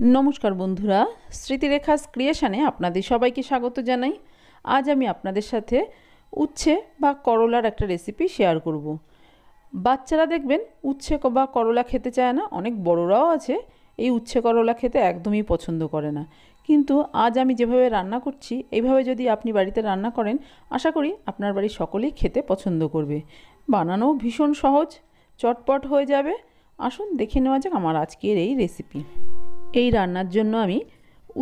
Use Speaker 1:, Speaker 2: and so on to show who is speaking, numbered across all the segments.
Speaker 1: नमस्कार बंधुरा स्मृतिरेखास क्रिएशने आपनादेर सबाइके स्वागत जानाई। आज आमी आपनादेर साथे उচ্ছে बा करलार एक रेसिपि शेयर करब। बाच्चारा देखबेन उচ্ছে बा करला खेते चाय ना, अनेक बड़ोराओ आछे এই উচ্ছে করলা খেতে একদমই পছন্দ করে না। কিন্তু আজ আমি যেভাবে রান্না করছি এইভাবে যদি আপনি বাড়িতে রান্না করেন আশা করি আপনার বাড়ির সকলেই খেতে পছন্দ করবে। বানানো ভীষণ সহজ, চটপট হয়ে যাবে। আসুন দেখে নেওয়া যাক আমার আজকের এই রেসিপি। এই রান্নার জন্য আমি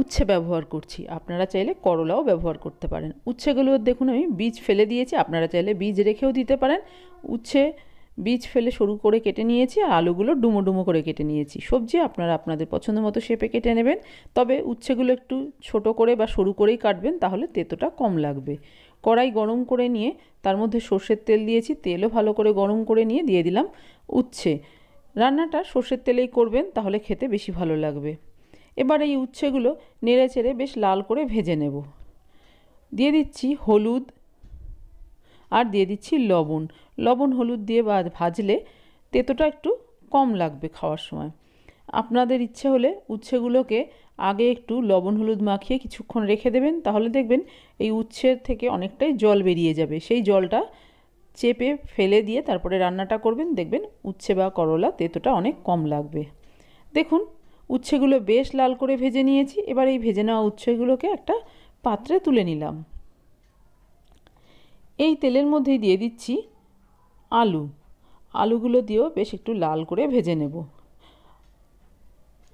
Speaker 1: উচ্ছে ব্যবহার করছি, আপনারা চাইলে করলাও ব্যবহার করতে পারেন। উচ্ছেগুলো দেখুন আমি বীজ ফেলে দিয়েছি, আপনারা চাইলে বীজ রেখেও দিতে পারেন। উচ্ছে বীজ ফেলে সরু করে কেটে নিয়েছি আর আলুগুলো ডুমো ডুমো করে কেটে নিয়েছি। সবজি আপনারা আপনাদের পছন্দ মতো শেপে কেটে নেবেন, তবে উচ্ছেগুলো একটু ছোট করে বা সরু করেই কাটবেন, তাহলে তেতোটা কম লাগবে। কড়াই গরম করে নিয়ে তার মধ্যে সর্ষের তেল দিয়েছি, তেলও ভালো করে গরম করে নিয়ে দিয়ে দিলাম উচ্ছে। রান্নাটা সর্ষের তেলেই করবেন, তাহলে খেতে বেশি ভালো লাগবে। এবার এই উচ্ছেগুলো নেড়ে চেড়ে বেশ লাল করে ভেজে নেব। দিয়ে দিচ্ছি হলুদ আর দিয়ে দিচ্ছি লবণ। লবণ হলুদ দিয়ে ভাজলে তেতোটা একটু কম লাগবে খাওয়ার সময়। আপনাদের ইচ্ছে হলে উচ্ছেগুলোকে আগে একটু লবণ হলুদ মাখিয়ে কিছুক্ষণ রেখে দেবেন, তাহলে দেখবেন এই উচ্ছের থেকে অনেকটাই জল বেরিয়ে যাবে। সেই জলটা চেপে ফেলে দিয়ে তারপরে রান্নাটা করবেন, দেখবেন উচ্ছে বা করলা তেতোটা অনেক কম লাগবে। দেখুন উচ্ছেগুলো বেশ লাল করে ভেজে নিয়েছি। এবার এই ভেজে নেওয়া উচ্ছেগুলোকে একটা পাত্রে তুলে নিলাম। এই তেলের মধ্যেই দিয়ে দিচ্ছি আলুগুলো দিয়েও বেশ একটু লাল করে ভেজে নেব।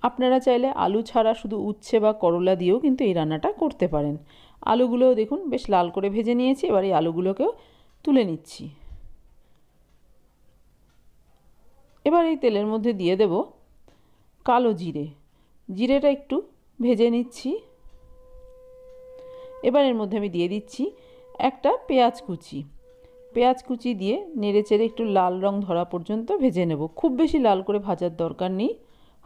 Speaker 1: আপনারা চাইলে আলু ছাড়া শুধু উচ্ছে বা করলা দিয়েও কিন্তু এই রান্নাটা করতে পারেন। আলুগুলোও দেখুন বেশ লাল করে ভেজে নিয়েছি। এবার এই আলুগুলোকেও তুলে নিচ্ছি। এবার এই তেলের মধ্যে দিয়ে দেব কালো জিরে। জিরেটা একটু ভেজে নিচ্ছি। এবার এর মধ্যে আমি দিয়ে দিচ্ছি একটা পেঁয়াজ কুচি দিয়ে নেড়ে চেড়ে একটু লাল রং ধরা পর্যন্ত ভেজে নেব। খুব বেশি লাল করে ভাজার দরকার নেই,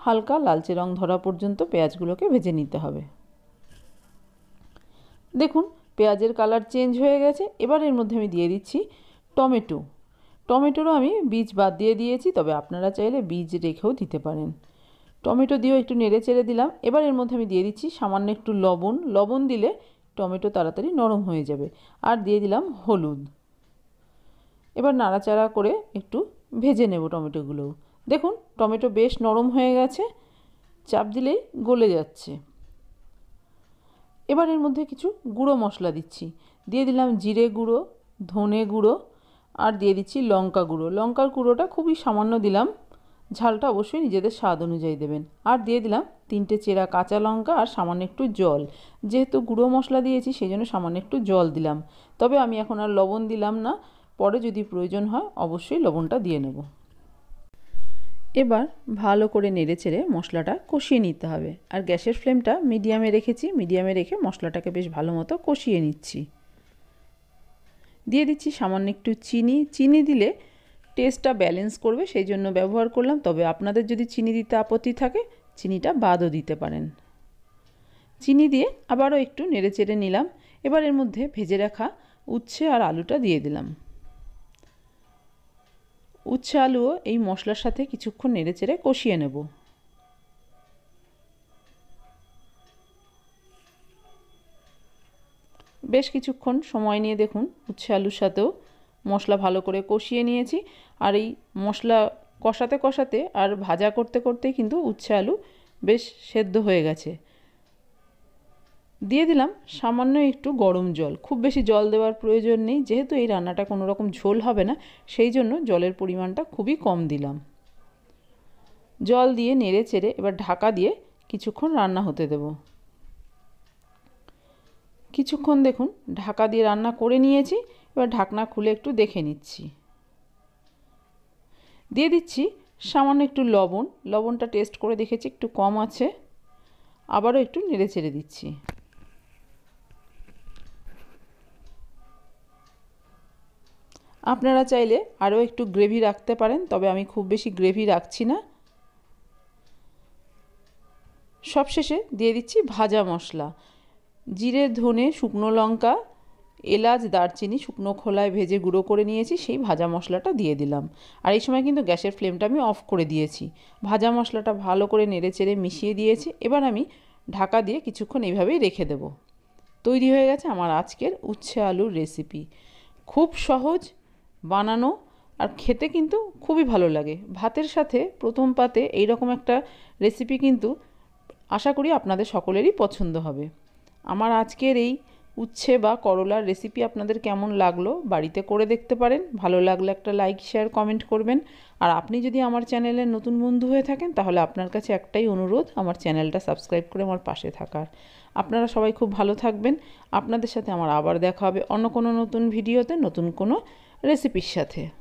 Speaker 1: হালকা লালচে রং ধরা পর্যন্ত পেঁয়াজগুলোকে ভেজে নিতে হবে। দেখুন পেঁয়াজের কালার চেঞ্জ হয়ে গেছে। এবার এর মধ্যে আমি দিয়ে দিচ্ছি টমেটোরও আমি বীজ বাদ দিয়ে দিয়েছি, তবে আপনারা চাইলে বীজ রেখেও দিতে পারেন। টমেটো দিয়েও একটু নেড়ে চেড়ে দিলাম। এবার এর মধ্যে আমি দিয়ে দিচ্ছি সামান্য একটু লবণ দিলে টমেটো তাড়াতাড়ি নরম হয়ে যাবে। আর দিয়ে দিলাম হলুদ। এবার নাড়াচাড়া করে একটু ভেজে নেব টমেটোগুলো। দেখুন টমেটো বেশ নরম হয়ে গেছে, চাপ দিলেই গলে যাচ্ছে। এবার এর মধ্যে কিছু গুঁড়ো মশলা দিচ্ছি। দিয়ে দিলাম জিরে গুঁড়ো, ধনে গুঁড়ো আর দিয়ে দিচ্ছি লঙ্কা গুঁড়ো। লঙ্কার গুঁড়োটা খুবই সামান্য দিলাম, ঝালটা অবশ্যই নিজেদের স্বাদ অনুযায়ী দেবেন। আর দিয়ে দিলাম 3টে চেরা কাঁচা লঙ্কা আর সামান্য একটু জল। যেহেতু গুঁড়ো মশলা দিয়েছি সেই জন্য সামান্য একটু জল দিলাম, তবে আমি এখন আর লবণ দিলাম না, পরে যদি প্রয়োজন হয় অবশ্যই লবণটা দিয়ে নেব। এবার ভালো করে নেড়ে চেড়ে মশলাটা কষিয়ে নিতে হবে। আর গ্যাসের ফ্লেমটা মিডিয়ামে রেখেছি, মিডিয়ামে রেখে মশলাটাকে বেশ ভালো মতো কষিয়ে নিচ্ছি। দিয়ে দিচ্ছি সামান্য একটু চিনি দিলে টেস্টটা ব্যালেন্স করবে, সেই জন্য ব্যবহার করলাম। তবে আপনাদের যদি চিনি দিতে আপত্তি থাকে চিনিটা বাদও দিতে পারেন। চিনি দিয়ে আবারও একটু নেড়ে চেড়ে নিলাম। এবার এর মধ্যে ভেজে রাখা উচ্ছে আর আলুটা দিয়ে দিলাম। উচ্ছে আলুও এই মশলার সাথে কিছুক্ষণ নেড়ে চেড়ে কষিয়ে নেব। বেশ কিছুক্ষণ সময় নিয়ে দেখুন উচ্ছে আলুর সাথেও মশলা ভালো করে কষিয়ে নিয়েছি। আর এই মশলা কষাতে কষাতে আর ভাজা করতে করতেই কিন্তু উচ্ছে আলু বেশ সেদ্ধ হয়ে গেছে। দিয়ে দিলাম সামান্য একটু গরম জল। খুব বেশি জল দেওয়ার প্রয়োজন নেই, যেহেতু এই রান্নাটা কোনো রকম ঝোল হবে না, সেই জন্য জলের পরিমাণটা খুবই কম দিলাম। জল দিয়ে নেড়ে চেড়ে এবার ঢাকা দিয়ে কিছুক্ষণ রান্না হতে দেব। কিছুক্ষণ দেখুন ঢাকা দিয়ে রান্না করে নিয়েছি। এবার ঢাকনা খুলে একটু দেখে নিচ্ছি। দিয়ে দিচ্ছি সামান্য একটু লবণটা টেস্ট করে দেখেছি একটু কম আছে। আবারও একটু নেড়ে চেড়ে দিচ্ছি। আপনারা চাইলে আরও একটু গ্রেভি রাখতে পারেন, তবে আমি খুব বেশি গ্রেভি রাখছি না। সবশেষে দিয়ে দিচ্ছি ভাজা মশলা, জিরে ধনে শুকনো লঙ্কা এলাচ দারচিনি শুকনো খোলায় ভেজে গুঁড়ো করে নিয়েছি, সেই ভাজা মশলাটা দিয়ে দিলাম। আর এই সময় কিন্তু গ্যাসের ফ্লেমটা আমি অফ করে দিয়েছি। ভাজা মশলাটা ভালো করে নেড়েচেড়ে মিশিয়ে দিয়েছি। এবার আমি ঢাকা দিয়ে কিছুক্ষণ এইভাবেই রেখে দেব। তৈরি হয়ে গেছে আমার আজকের উচ্ছে আলুর রেসিপি। খুব সহজ বানানো, আর খেতে কিন্তু খুবই ভালো লাগে। ভাতের সাথে প্রথম পাতে এইরকম একটা রেসিপি কিন্তু আশা করি আপনাদের সকলেরই পছন্দ হবে। আমার আজকের এই উচ্ছে বা করলার রেসিপি আপনাদের কেমন লাগলো বাড়িতে করে দেখতে পারেন। ভালো লাগলে একটা লাইক শেয়ার কমেন্ট করবেন। আর আপনি যদি আমার চ্যানেলের নতুন বন্ধু হয়ে থাকেন তাহলে আপনার কাছে একটাই অনুরোধ, আমার চ্যানেলটা সাবস্ক্রাইব করে আমার পাশে থাকার। আপনারা সবাই খুব ভালো থাকবেন। আপনাদের সাথে আমার আবার দেখা হবে অন্য কোনো নতুন ভিডিওতে নতুন কোনো রেসিপির সাথে।